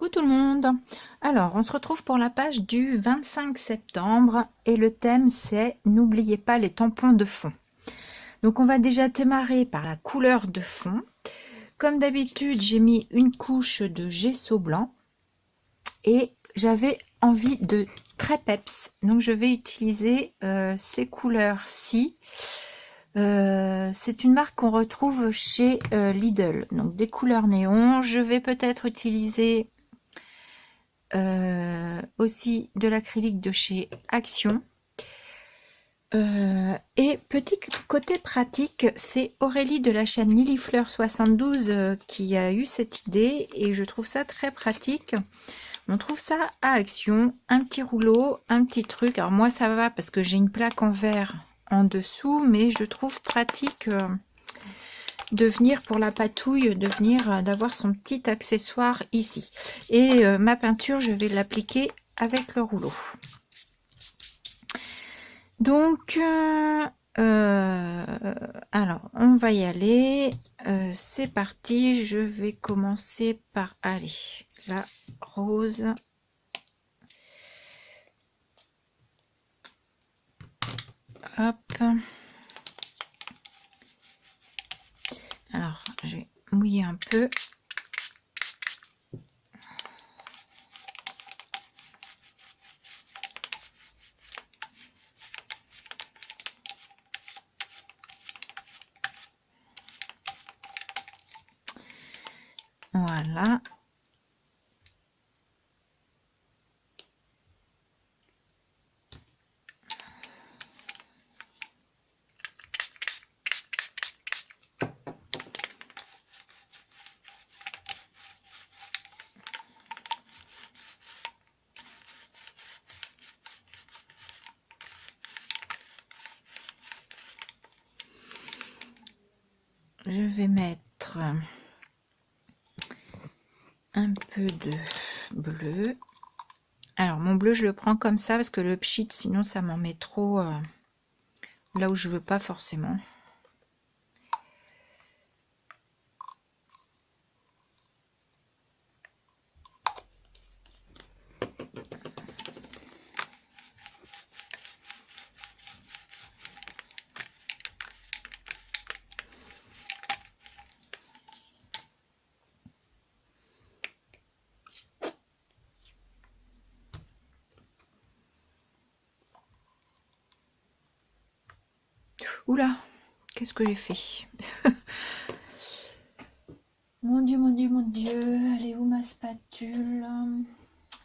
Coucou tout le monde. Alors, on se retrouve pour la page du 25 septembre et le thème c'est n'oubliez pas les tampons de fond. Donc on va déjà démarrer par la couleur de fond. Comme d'habitude, j'ai mis une couche de gesso blanc et j'avais envie de très peps. Donc je vais utiliser ces couleurs-ci. C'est une marque qu'on retrouve chez Lidl, donc des couleurs néon. Je vais peut-être utiliser aussi de l'acrylique de chez Action. Et petit côté pratique, c'est Aurélie de la chaîne Lilifleur 72 qui a eu cette idée et je trouve ça très pratique. On trouve ça à Action, un petit rouleau, un petit truc. Alors moi ça va parce que j'ai une plaque en verre en dessous, mais je trouve pratique de venir pour la patouille, d'avoir son petit accessoire ici. Et ma peinture, je vais l'appliquer avec le rouleau. Donc, alors, on va y aller. C'est parti. Je vais commencer par aller la rose. Hop. Alors, je vais mouiller un peu. Voilà. Je vais mettre un peu de bleu. Alors mon bleu je le prends comme ça parce que le pchit sinon ça m'en met trop là où je veux pas forcément. Oula, qu'est-ce que j'ai fait? Mon Dieu, mon Dieu, mon Dieu, elle est où ma spatule?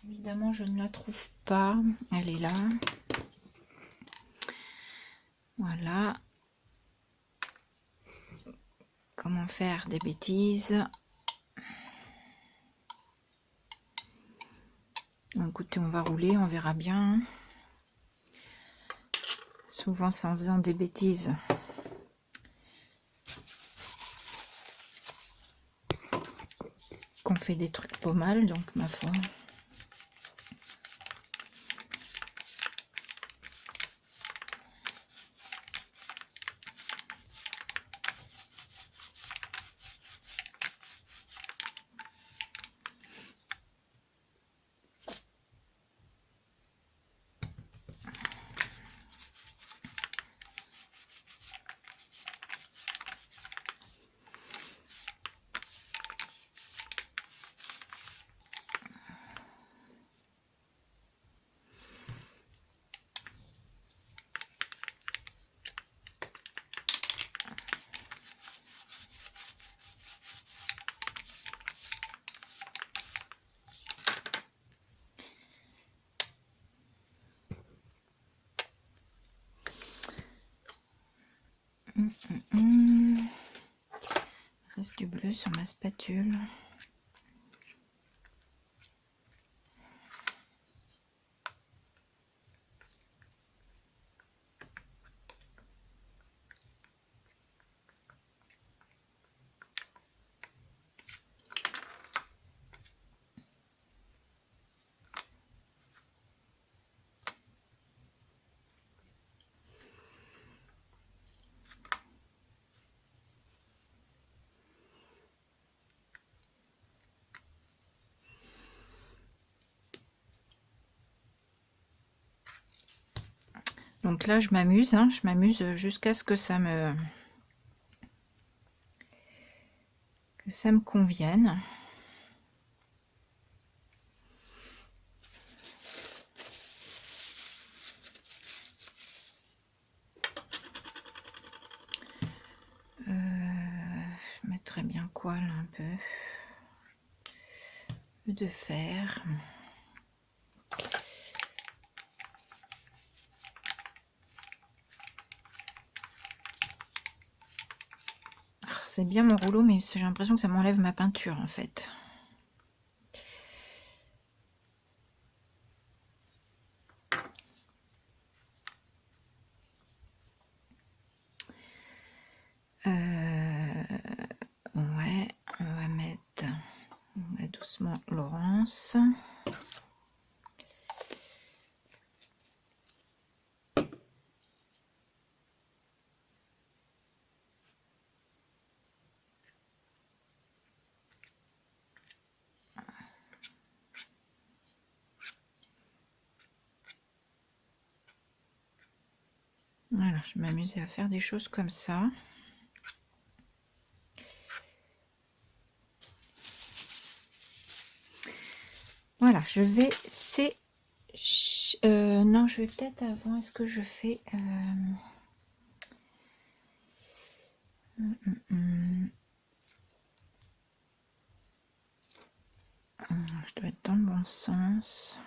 Évidemment, je ne la trouve pas. Elle est là. Voilà. Comment faire des bêtises? Bon, écoutez, on va rouler, on verra bien. Souvent, c'est en faisant des bêtises qu'on fait des trucs pas mal, donc ma foi. Il reste du bleu sur ma spatule. Donc là, je m'amuse, hein, je m'amuse jusqu'à ce que ça me convienne. Je mettrais bien quoi là, un peu de fer. C'est bien mon rouleau, mais j'ai l'impression que ça m'enlève ma peinture en fait. Ouais, on va mettre doucement Laurence. Voilà, je vais m'amuser à faire des choses comme ça. Voilà, je vais non, je vais peut-être avant, est-ce que je fais... Je dois être dans le bon sens.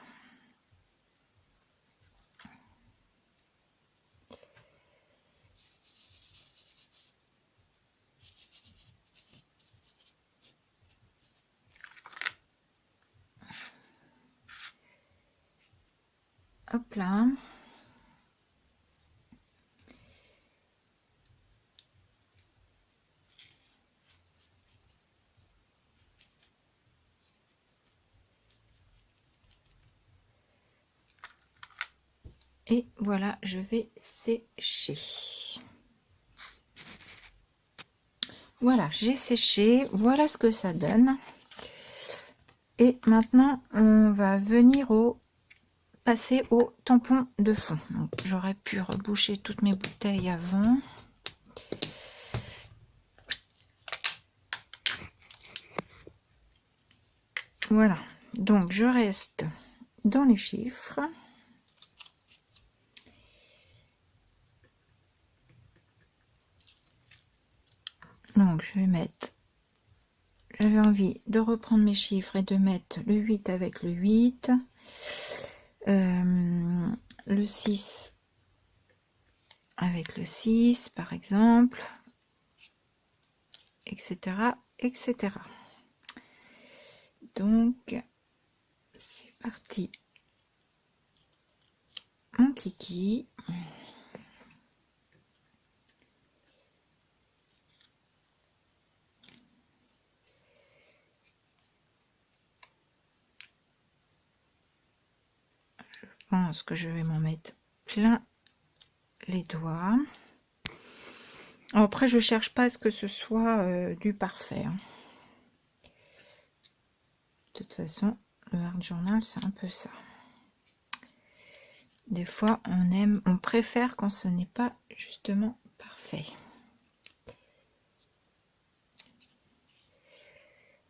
Hop là. Et voilà, je vais sécher. Voilà, j'ai séché. Voilà ce que ça donne. Et maintenant, on va venir passer au tampon de fond. J'aurais pu reboucher toutes mes bouteilles avant. Voilà, donc je reste dans les chiffres. Donc je vais mettre, j'avais envie de reprendre mes chiffres et de mettre le 8 avec le 8, le 6 avec le 6 par exemple, etc. etc. Donc c'est parti, mon kiki. Je pense que je vais m'en mettre plein les doigts. Après, je cherche pas à ce que ce soit du parfait. Hein. De toute façon, le art journal, c'est un peu ça. Des fois, on préfère quand ce n'est pas justement parfait.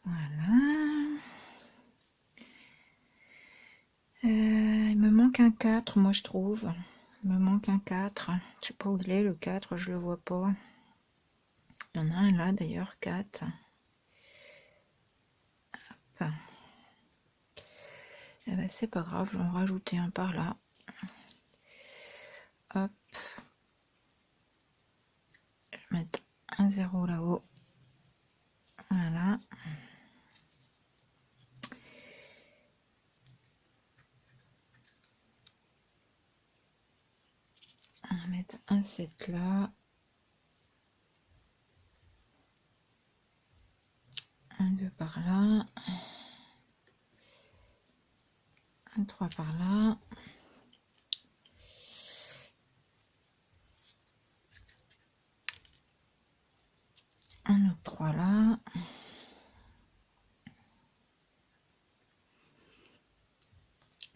Voilà. Il me manque un 4, moi je trouve. Il me manque un 4. Je sais pas où il est, le 4, je le vois pas. Il y en a un là d'ailleurs, 4. Enfin, eh ben, c'est pas grave, je vais en rajouter un par là. Hop. Je vais mettre un 0 là-haut. Voilà. On va mettre un 7 là. Un 2 par là. Un 3 par là. Un autre 3 là.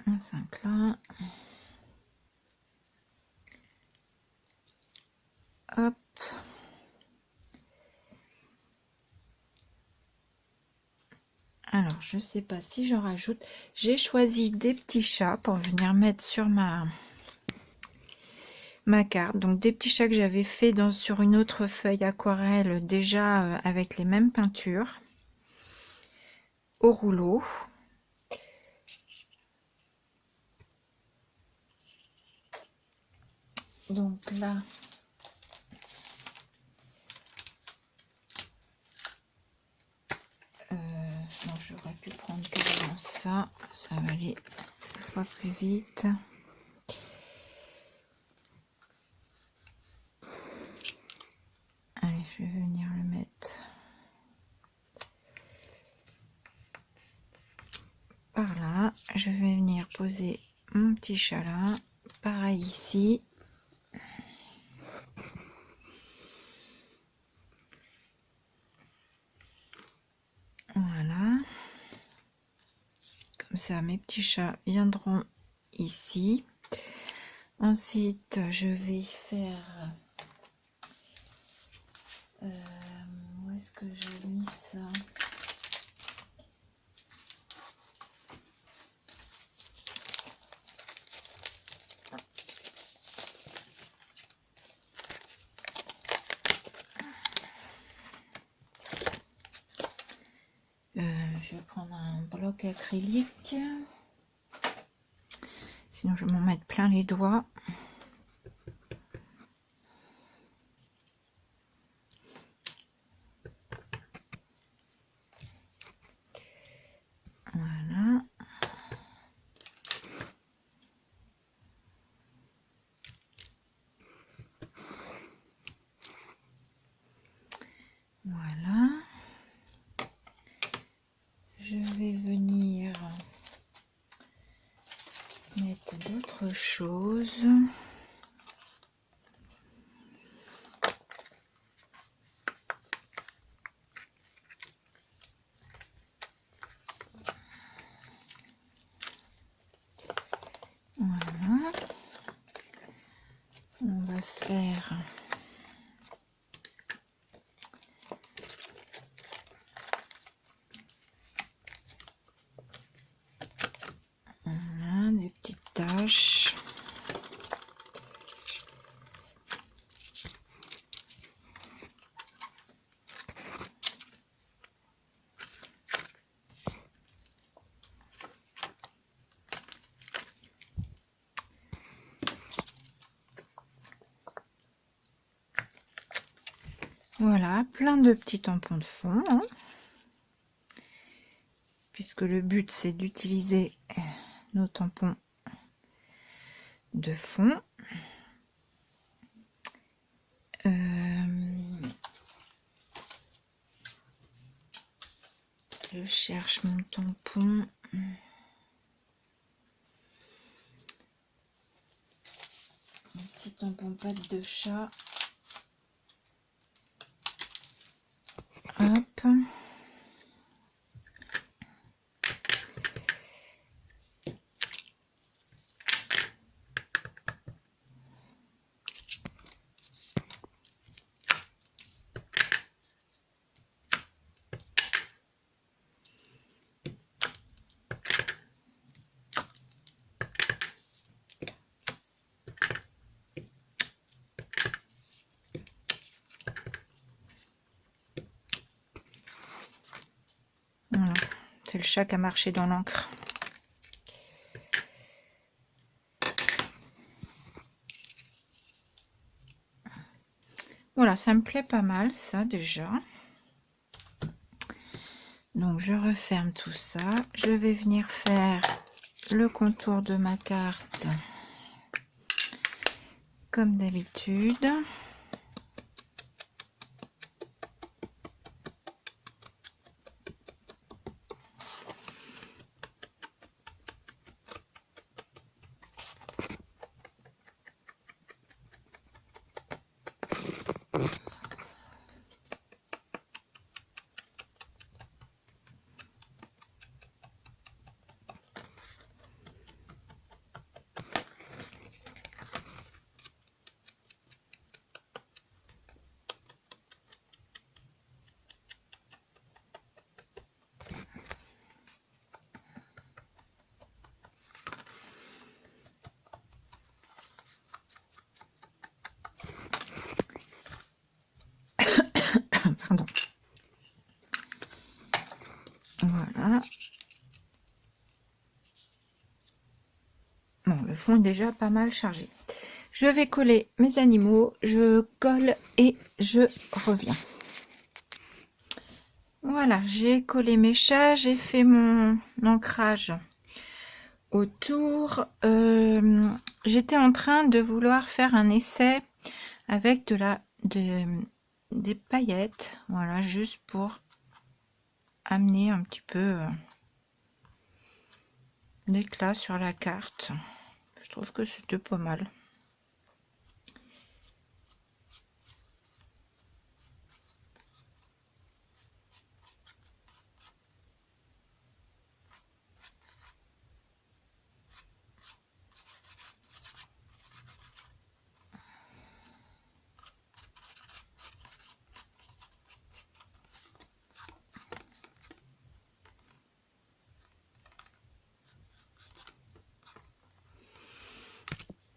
Un 5 là. Alors, je sais pas si je rajoute. J'ai choisi des petits chats pour venir mettre sur ma carte. Donc, des petits chats que j'avais fait sur une autre feuille aquarelle déjà avec les mêmes peintures au rouleau. Donc là, non, j'aurais pu prendre carrément ça. Ça va aller 2 fois plus vite. Allez, je vais venir le mettre par là. Je vais venir poser mon petit chat là. Pareil ici. Voilà. Comme ça, mes petits chats viendront ici. Ensuite, je vais faire... où est-ce que j'ai mis ça? Je vais prendre un bloc acrylique. Sinon, je vais m'en mettre plein les doigts. Voilà. Voilà. Je vais venir mettre d'autres choses. Voilà. On va faire voilà, des petites taches. Voilà, plein de petits tampons de fond, hein, puisque le but c'est d'utiliser nos tampons de fond. Je cherche mon tampon. Un petit tampon patte de chat. Hop. Voilà. C'est le chat qui a marché dans l'encre. Voilà, ça me plaît pas mal ça déjà. Donc je referme tout ça. Je vais venir faire le contour de ma carte comme d'habitude. Bon, le fond est déjà pas mal chargé. Je vais coller mes animaux, je colle et je reviens. Voilà, j'ai collé mes chats, j'ai fait mon ancrage autour. J'étais en train de vouloir faire un essai avec des paillettes, voilà, juste pour amener un petit peu d'éclat sur la carte. Je trouve que c'était pas mal.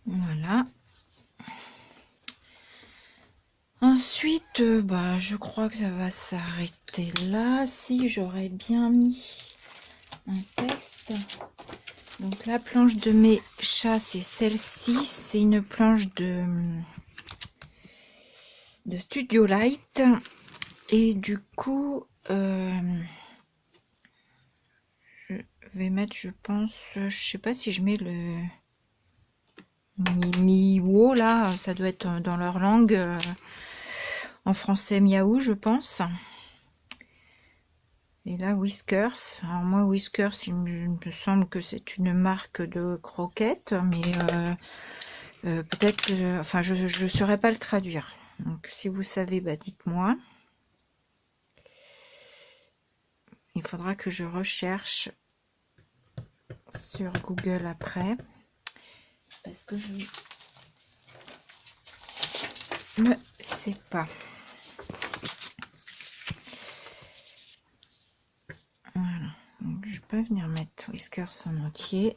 Voilà. Ensuite, je crois que ça va s'arrêter là. Si j'aurais bien mis un texte. Donc la planche de mes chats, c'est celle-ci. C'est une planche de Studio Light. Et du coup, je vais mettre, je pense, je sais pas si je mets le Miwo là, ça doit être dans leur langue, en français miaou je pense. Et là Whiskers, alors moi Whiskers il me semble que c'est une marque de croquettes, mais peut-être que, enfin je saurais pas le traduire, donc si vous savez dites-moi. Il faudra que je recherche sur Google après, parce que je ne sais pas. Voilà, donc je peux venir mettre Whiskers en entier.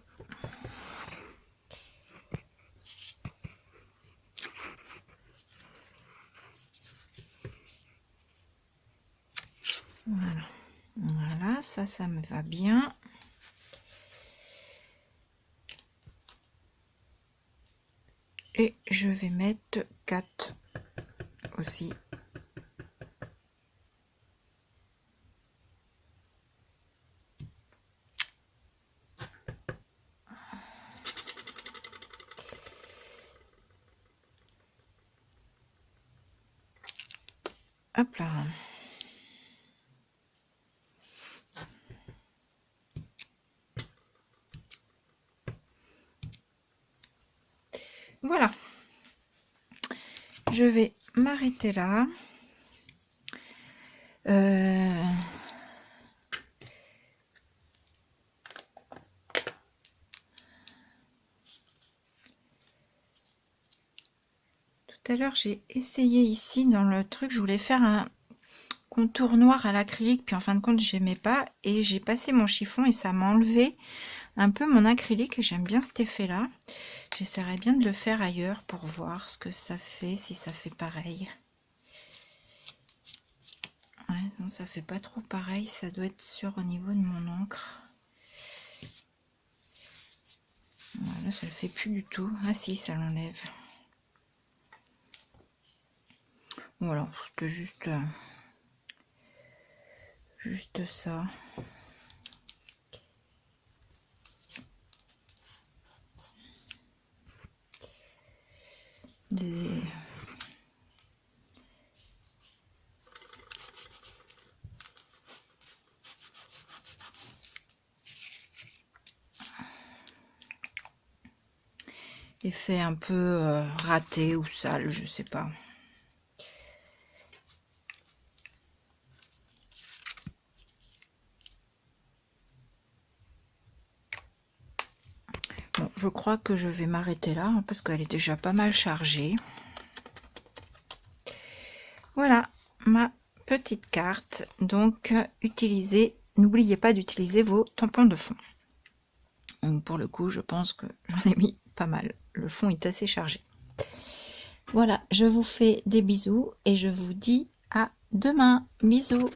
Voilà, voilà, ça me va bien. Et je vais mettre 4 aussi. Hop là. Voilà. Je vais m'arrêter là. Tout à l'heure, j'ai essayé ici dans le truc, je voulais faire un contour noir à l'acrylique, puis en fin de compte, j'aimais pas, et j'ai passé mon chiffon et ça m'a enlevé un peu mon acrylique. J'aime bien cet effet-là. J'essaierai bien de le faire ailleurs pour voir ce que ça fait, si ça fait pareil. Ouais, non, ça fait pas trop pareil, ça doit être sûr au niveau de mon encre. Voilà, ça le fait plus du tout. Ah si, ça l'enlève. Voilà, c'était juste ça. Des... effet un peu raté ou sale, je sais pas. Bon, je crois que je vais m'arrêter là hein, parce qu'elle est déjà pas mal chargée. Voilà ma petite carte. Donc n'oubliez pas d'utiliser vos tampons de fond. Donc, pour le coup, je pense que j'en ai mis pas mal. Le fond est assez chargé. Voilà, je vous fais des bisous et je vous dis à demain. Bisous.